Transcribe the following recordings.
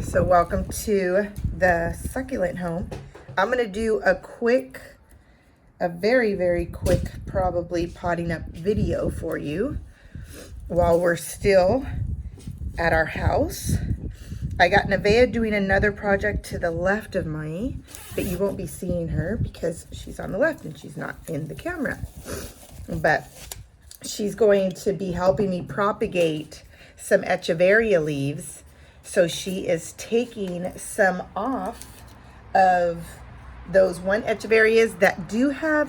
So welcome to the succulent home. I'm gonna do a very, very quick, probably potting up video for you while we're still at our house. I got Nevaeh doing another project to the left of me, but you won't be seeing her because she's on the left and she's not in the camera. But she's going to be helping me propagate some echeveria leaves. So she is taking some off of those one echeverias that do have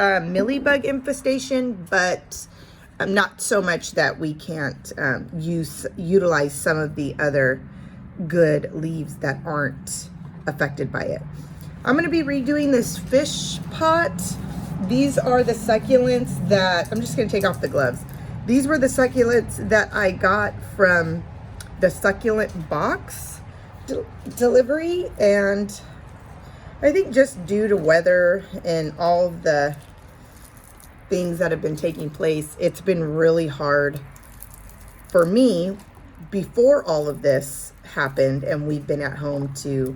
millibug infestation, but not so much that we can't utilize some of the other good leaves that aren't affected by it. I'm going to be redoing this fish pot. These are the succulents that, I'm just going to take off the gloves. These were the succulents that I got from the succulent box delivery, and I think just due to weather and all of the things that have been taking place, it's been really hard for me before all of this happened and we've been at home to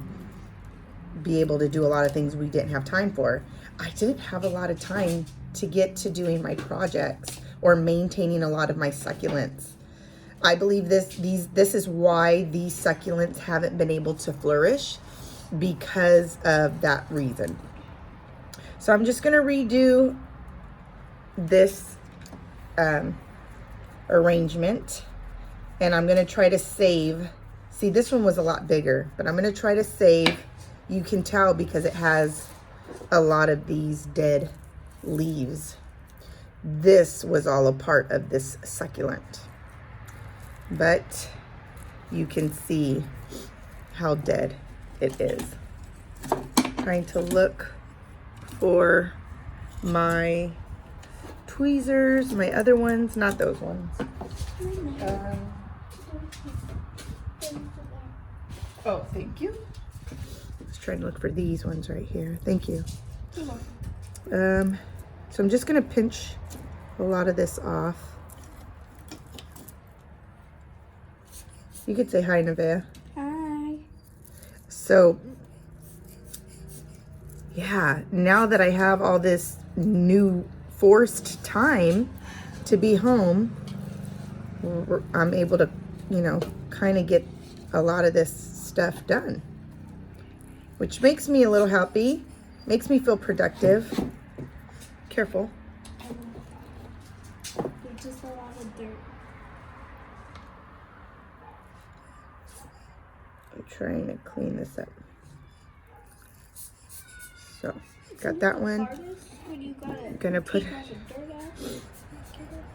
be able to do a lot of things we didn't have time for. I didn't have a lot of time to get to doing my projects or maintaining a lot of my succulents. I believe this is why these succulents haven't been able to flourish, because of that reason. So I'm just going to redo this arrangement, and I'm going to try to save. See, this one was a lot bigger, but I'm going to try to save. You can tell because it has a lot of these dead leaves. This was all a part of this succulent, but you can see how dead it is. Trying to look for my tweezers, my other ones, not those ones. Oh, thank you. I was trying to look for these ones right here. Thank you. So I'm just gonna pinch a lot of this off. You could say hi, Nevaeh. Hi. So, yeah, now that I have all this new forced time to be home, I'm able to, kind of get a lot of this stuff done, which makes me a little happy, makes me feel productive. Careful. There's just a lot of dirt. I'm trying to clean this up. So, got that one. Gonna put.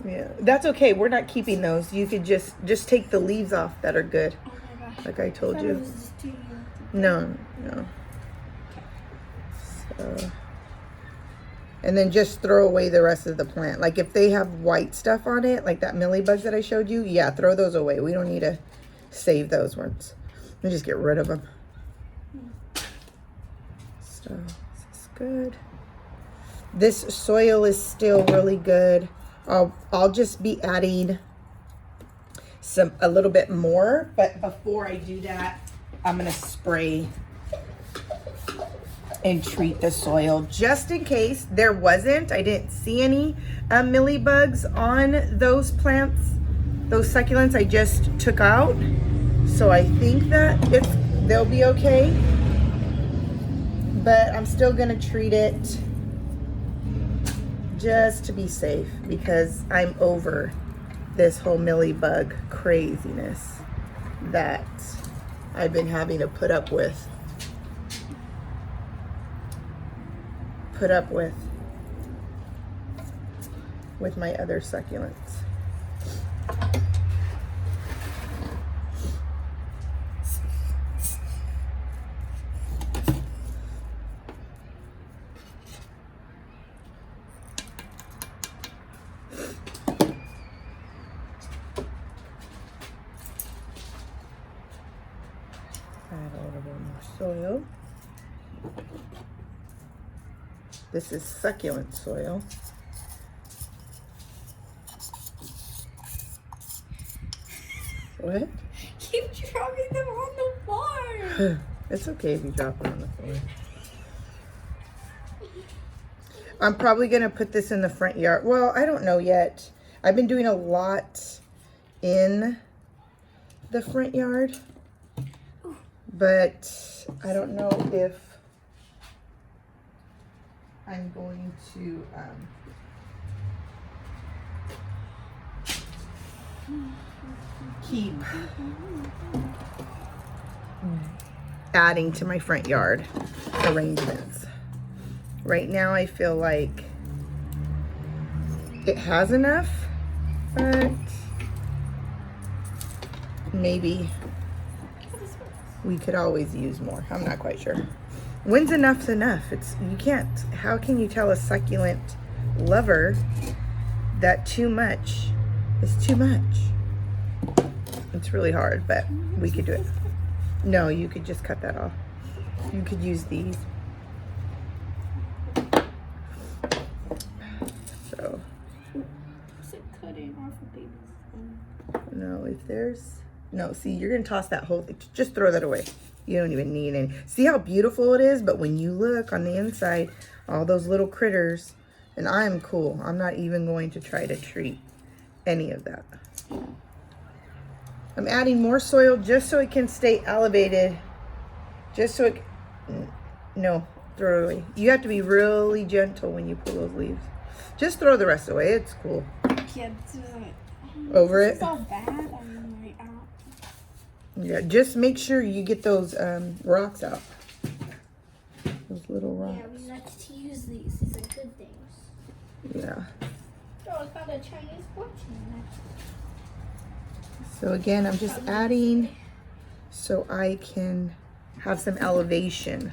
Yeah, that's okay. We're not keeping those. You could just take the leaves off that are good. Oh my gosh. Like I told you. No. So, and then just throw away the rest of the plant. Like if they have white stuff on it, like that millibugs that I showed you, yeah, throw those away. We don't need to save those ones. Let me just get rid of them. So this is good. This soil is still really good. I'll just be adding a little bit more, but before I do that, I'm gonna spray and treat the soil just in case there wasn't. I didn't see any millibugs on those plants, those succulents I just took out. So I think that they'll be okay, but I'm still gonna treat it just to be safe because I'm over this whole millibug craziness that I've been having to put up with my other succulents. Add a little bit more soil. This is succulent soil. What? Keep dropping them on the wall. It's okay if you drop it on the floor. I'm probably gonna put this in the front yard. Well, I don't know yet. I've been doing a lot in the front yard, but I don't know if I'm going to keep adding to my front yard arrangements. Right now I feel like it has enough, but maybe we could always use more. I'm not quite sure. When's enough's enough? You can't, how can you tell a succulent lover that too much is too much? It's really hard, but we could do it. No, you could just cut that off. You could use these. So. Is it cutting off a baby's? No, if there's, no, see, you're gonna toss that whole thing. Just throw that away. You don't even need any. See how beautiful it is? But when you look on the inside, all those little critters, and I'm cool. I'm not even going to try to treat any of that. I'm adding more soil just so it can stay elevated. Just so it, no, throw it away. You have to be really gentle when you pull those leaves. Just throw the rest away. It's cool. Yeah, Over it? It's all bad. I'm right out. Yeah, just make sure you get those rocks out. Those little rocks. Yeah, we like to use these. These are good things. Yeah. Oh, it's not a Chinese fortune. So again, I'm just adding so I can have some elevation.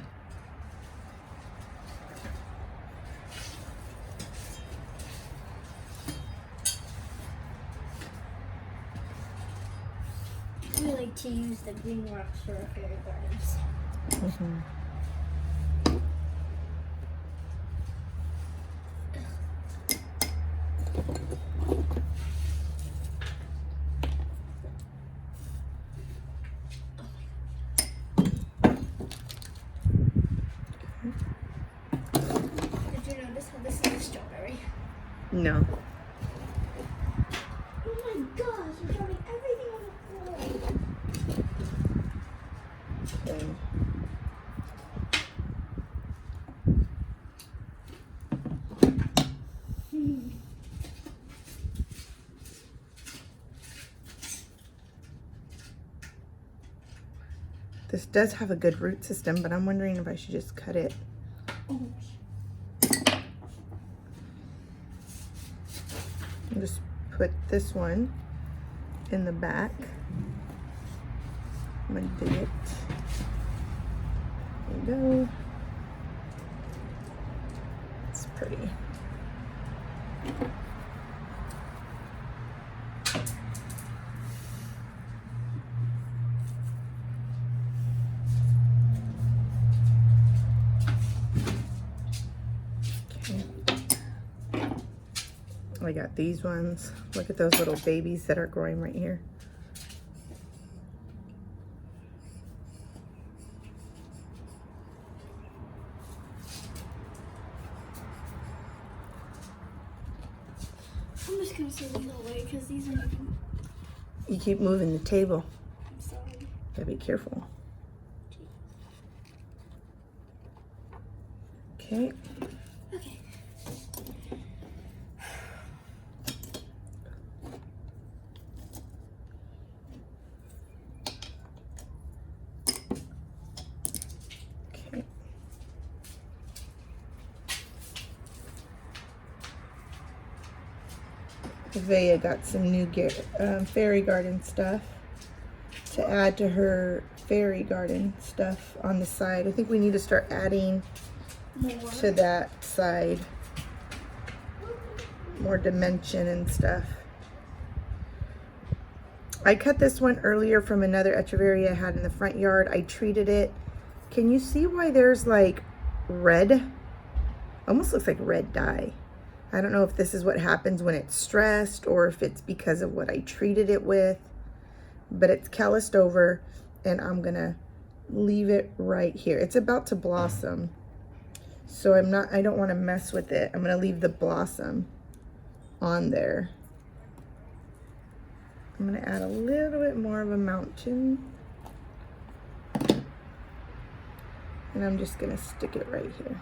We like to use the green rocks for our fairy gardens. Mm-hmm. Did you notice how this is a strawberry? No. Oh my gosh, you're dropping everything on the floor. Okay. This does have a good root system, but I'm wondering if I should just cut it. Oh. I'll just put this one in the back. I'm gonna dig it. There you go. It's pretty. I got these ones. Look at those little babies that are growing right here. I'm just gonna throw these away because these are making. You keep moving the table. I'm sorry. Gotta be careful. Okay. Okay. Okay. Vea got some new fairy garden stuff to add to her fairy garden stuff on the side. I think we need to start adding More. to that side more dimension and stuff. I cut this one earlier from another echeveria I had in the front yard. I treated it. Can you see why there's like red? Almost looks like red dye. I don't know if this is what happens when it's stressed or if it's because of what I treated it with, but it's calloused over, and I'm gonna leave it right here. It's about to blossom, so I don't want to mess with it. I'm going to leave the blossom on there. I'm going to add a little bit more of a mountain, and I'm just going to stick it right here.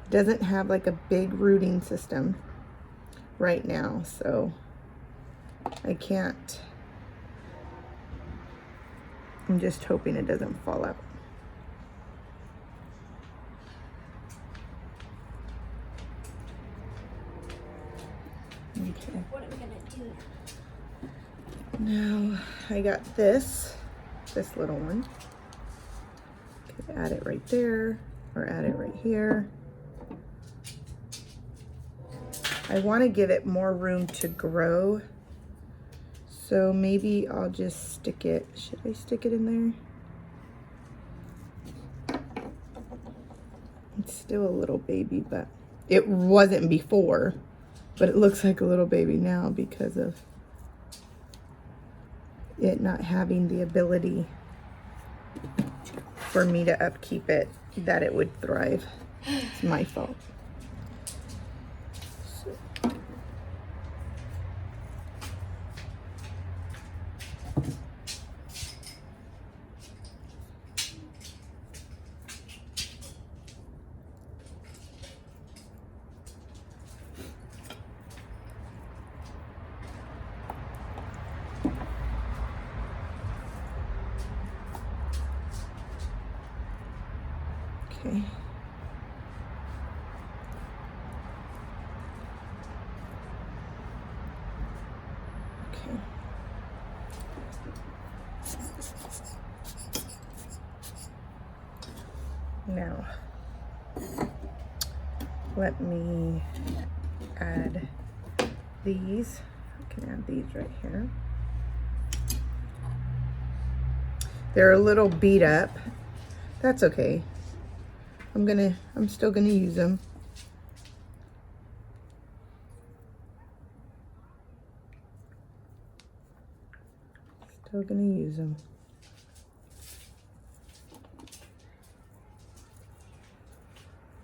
Doesn't have like a big rooting system right now, so I can't. I'm just hoping it doesn't fall out. Okay. What are we gonna do? Now I got this little one. Could add it right there or add it right here. I want to give it more room to grow. So maybe I'll just stick it. Should I stick it in there? It's still a little baby, but it wasn't before. But it looks like a little baby now because of it not having the ability for me to upkeep it, that it would thrive. It's my fault. Okay. Okay. Now, let me add these. I can add these right here. They're a little beat up. That's okay. I'm still gonna use them. Still gonna use them.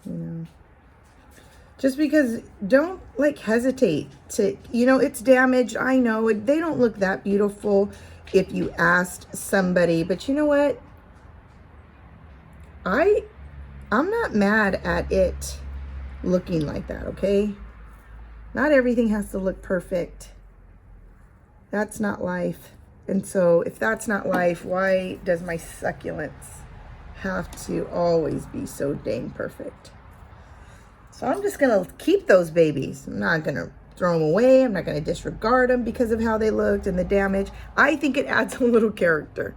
You know, just because, don't like hesitate to, you know, it's damaged. I know they don't look that beautiful if you asked somebody, but you know what? I'm not mad at it looking like that, okay? Not everything has to look perfect. That's not life. And so if that's not life, why does my succulents have to always be so dang perfect? So I'm just gonna keep those babies. I'm not gonna throw them away. I'm not gonna disregard them because of how they looked and the damage. I think it adds a little character.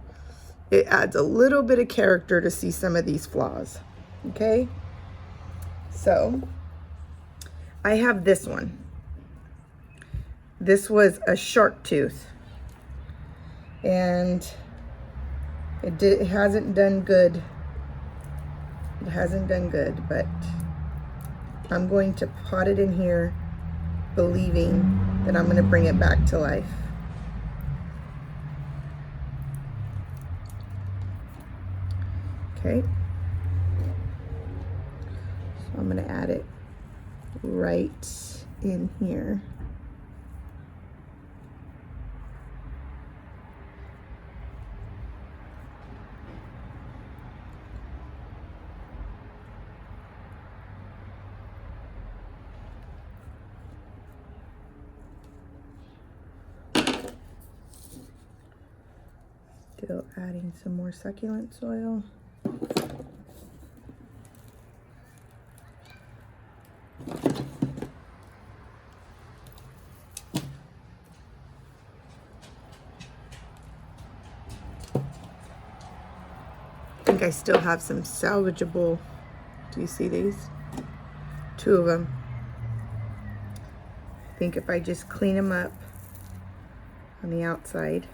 It adds a little bit of character to see some of these flaws. Okay, so I have this one. This was a shark tooth, and it hasn't done good. It hasn't done good, but I'm going to pot it in here, believing that I'm going to bring it back to life. Okay. So I'm going to add it right in here. Still adding some more succulent soil. I think I still have some salvageable. Do you see these? 2 of them. I think if I just clean them up on the outside,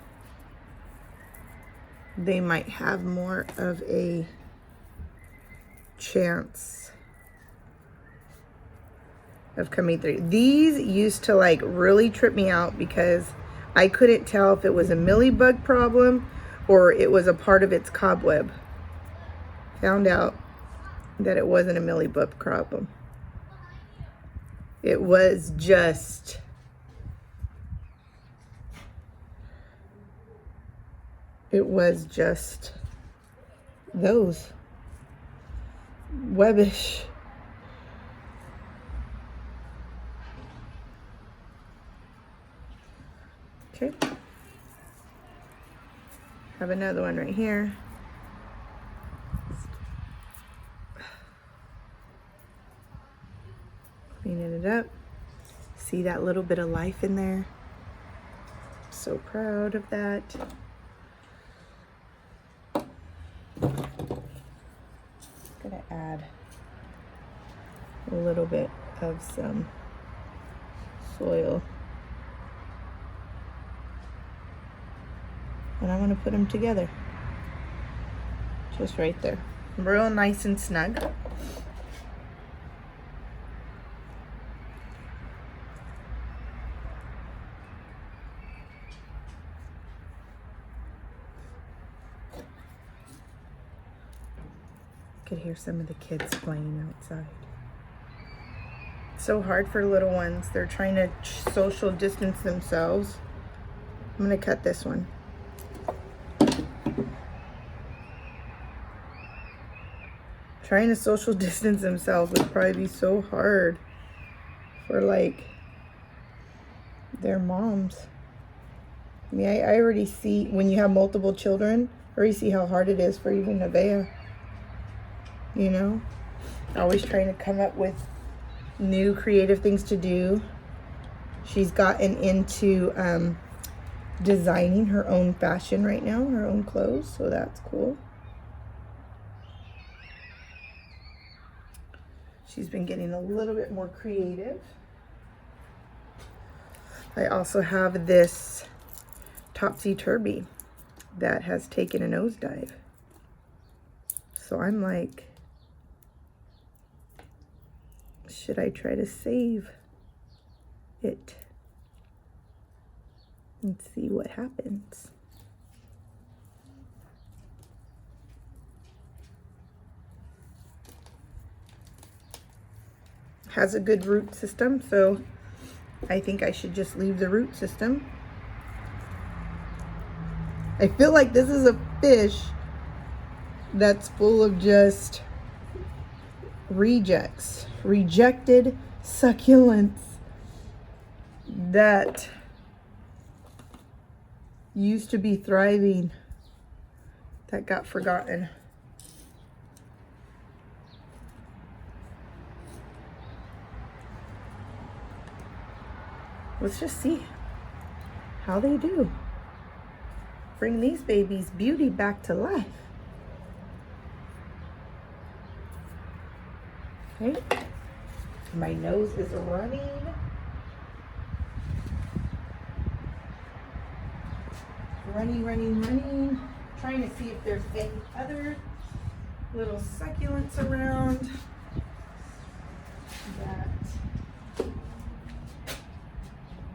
they might have more of a chance of coming through. These used to like really trip me out because I couldn't tell if it was a millibug problem or it was a part of its cobweb. Found out that it wasn't a millibug problem. It was just those webbish. Okay. Have another one right here. Cleaning it up. See that little bit of life in there? So proud of that. Gonna add a little bit of some soil. And I'm gonna put them together. Just right there. Real nice and snug. Could hear some of the kids playing outside. It's so hard for little ones. They're trying to social distance themselves. I'm gonna cut this one. Trying to social distance themselves would probably be so hard for like their moms. I mean, I already see when you have multiple children, I already see how hard it is for even Nevaeh. You know, always trying to come up with new creative things to do. She's gotten into designing her own fashion right now, her own clothes, so that's cool. She's been getting a little bit more creative. I also have this topsy-turvy that has taken a nosedive. So I'm like, should I try to save it and see what happens? Has a good root system, so I think I should just leave the root system. I feel like this is a fish that's full of just rejects, rejected succulents that used to be thriving, that got forgotten. Let's just see how they do. Bring these babies' beauty back to life. Okay, my nose is running. Running. Trying to see if there's any other little succulents around that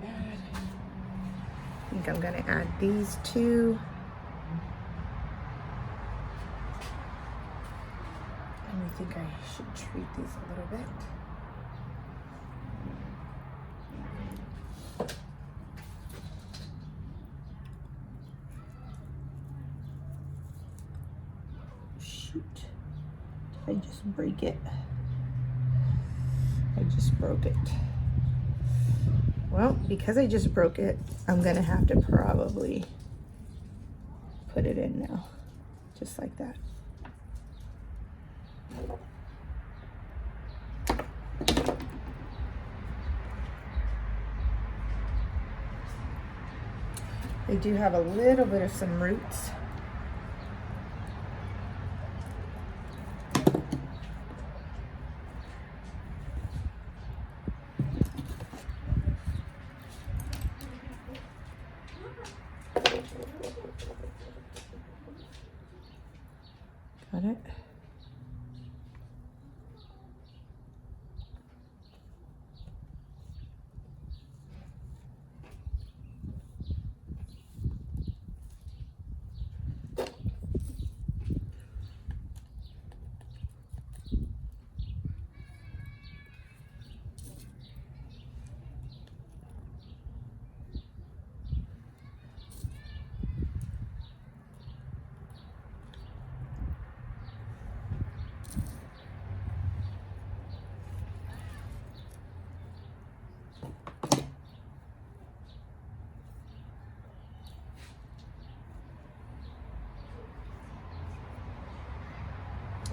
I think I'm gonna add these two. I think I should treat these a little bit. Shoot, did I just break it? I just broke it. Well, because I just broke it, I'm gonna have to probably put it in now, just like that. They do have a little bit of some roots. Got it?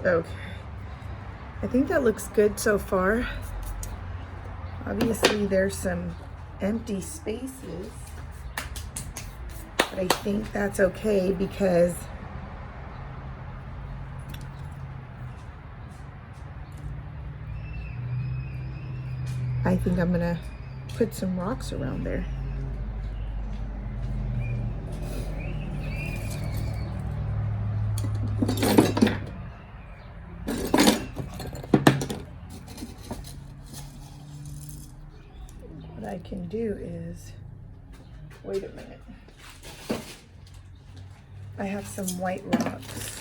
Okay. I think that looks good so far. Obviously there's some empty spaces, but I think that's okay because I think I'm gonna put some rocks around there. What I can do is, wait a minute. I have some white rocks.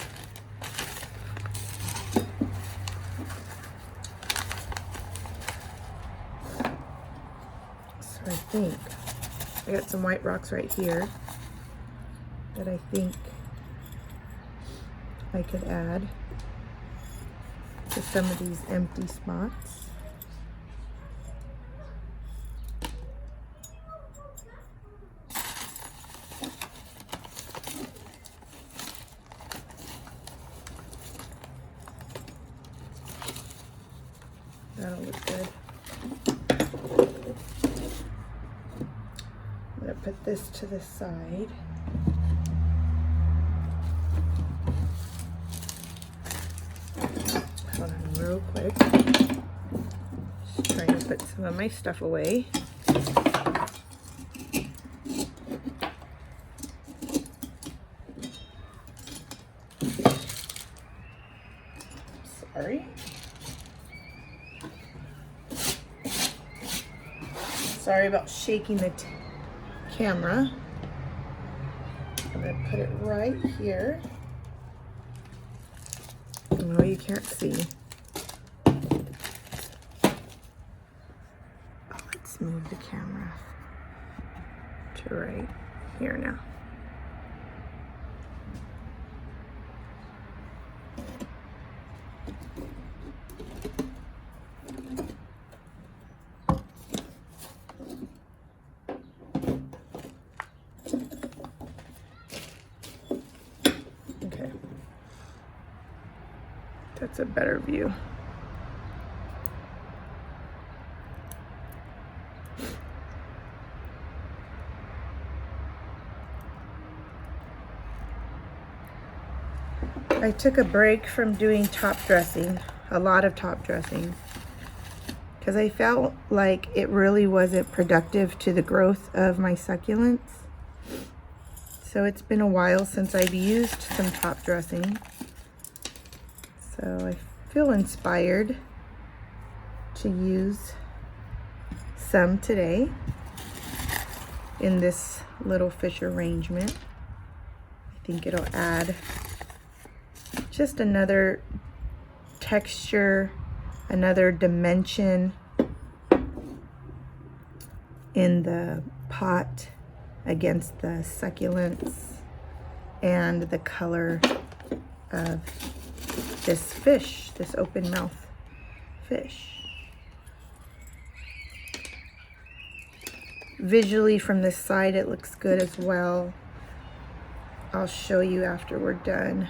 So I think I got some white rocks right here that I think I could add to some of these empty spots. That'll look good. I'm gonna put this to the side. Hold on real quick. Just trying to put some of my stuff away. Sorry. Sorry about shaking the camera. I'm gonna put it right here. No, you can't see. Let's move the camera to right here now. Okay. That's a better view. I took a break from doing top dressing, a lot of top dressing, because I felt like it really wasn't productive to the growth of my succulents. So it's been a while since I've used some top dressing. So I feel inspired to use some today in this little fish arrangement. I think it'll add just another texture, another dimension in the pot against the succulents and the color of this fish, this open mouth fish. Visually from this side it looks good as well. I'll show you after we're done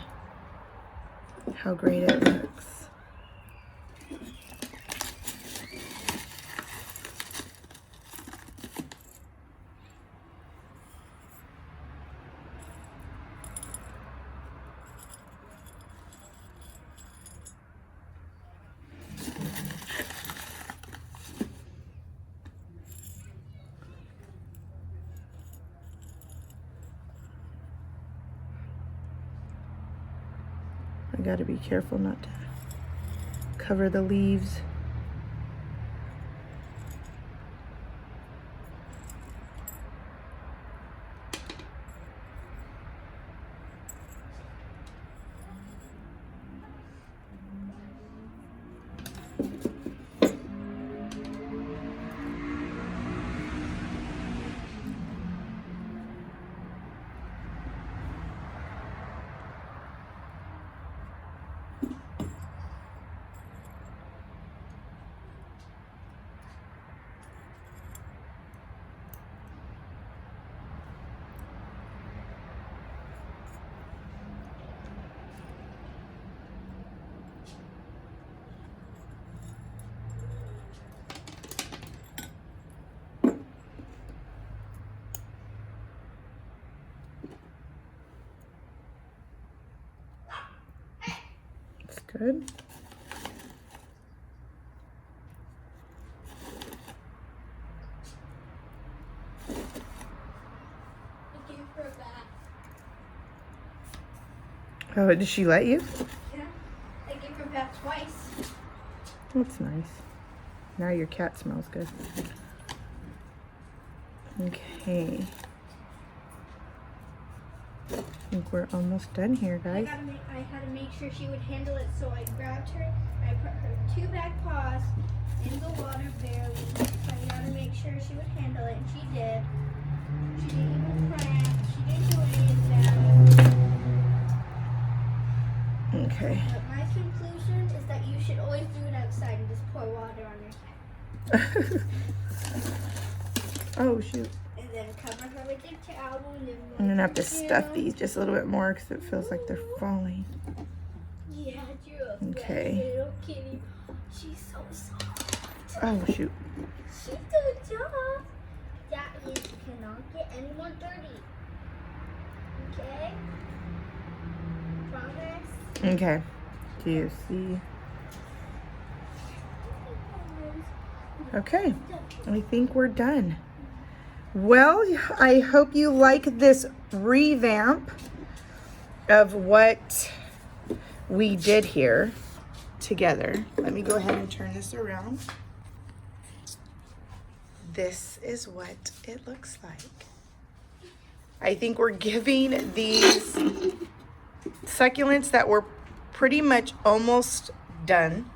how great it looks. I gotta be careful not to cover the leaves. Good. I gave her a bath. Oh, did she let you? Yeah. I gave her a bath twice. That's nice. Now your cat smells good. Okay. I think we're almost done here, guys. I had to make sure she would handle it, so I grabbed her. I put her 2 back paws in the water barely. I got to make sure she would handle it, and she did. She didn't even cramp. She didn't do any of that. Okay. But my conclusion is that you should always do it outside and just pour water on your cat. Oh, shoot. And then cover her with your towel. And then I'm gonna have to stuff these just a little bit more because it feels like they're falling. Yeah, you're a Okay. little kitty. She's so soft. Oh, shoot. She did a job. That is, cannot get anyone dirty. Okay? Promise? Okay. Do you see? Okay. I think we're done. Well, I hope you like this revamp of what we did here together. Let me go ahead and turn this around. This is what it looks like. I think we're giving these succulents that were pretty much almost done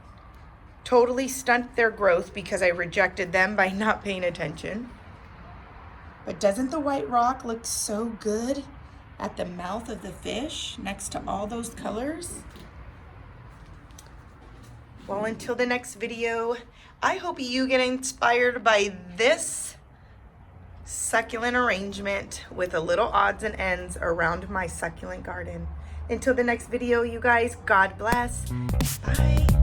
totally stunt their growth because I rejected them by not paying attention. But doesn't the white rock look so good at the mouth of the fish next to all those colors? Well, until the next video, I hope you get inspired by this succulent arrangement with a little odds and ends around my succulent garden. Until the next video, you guys, God bless. Bye.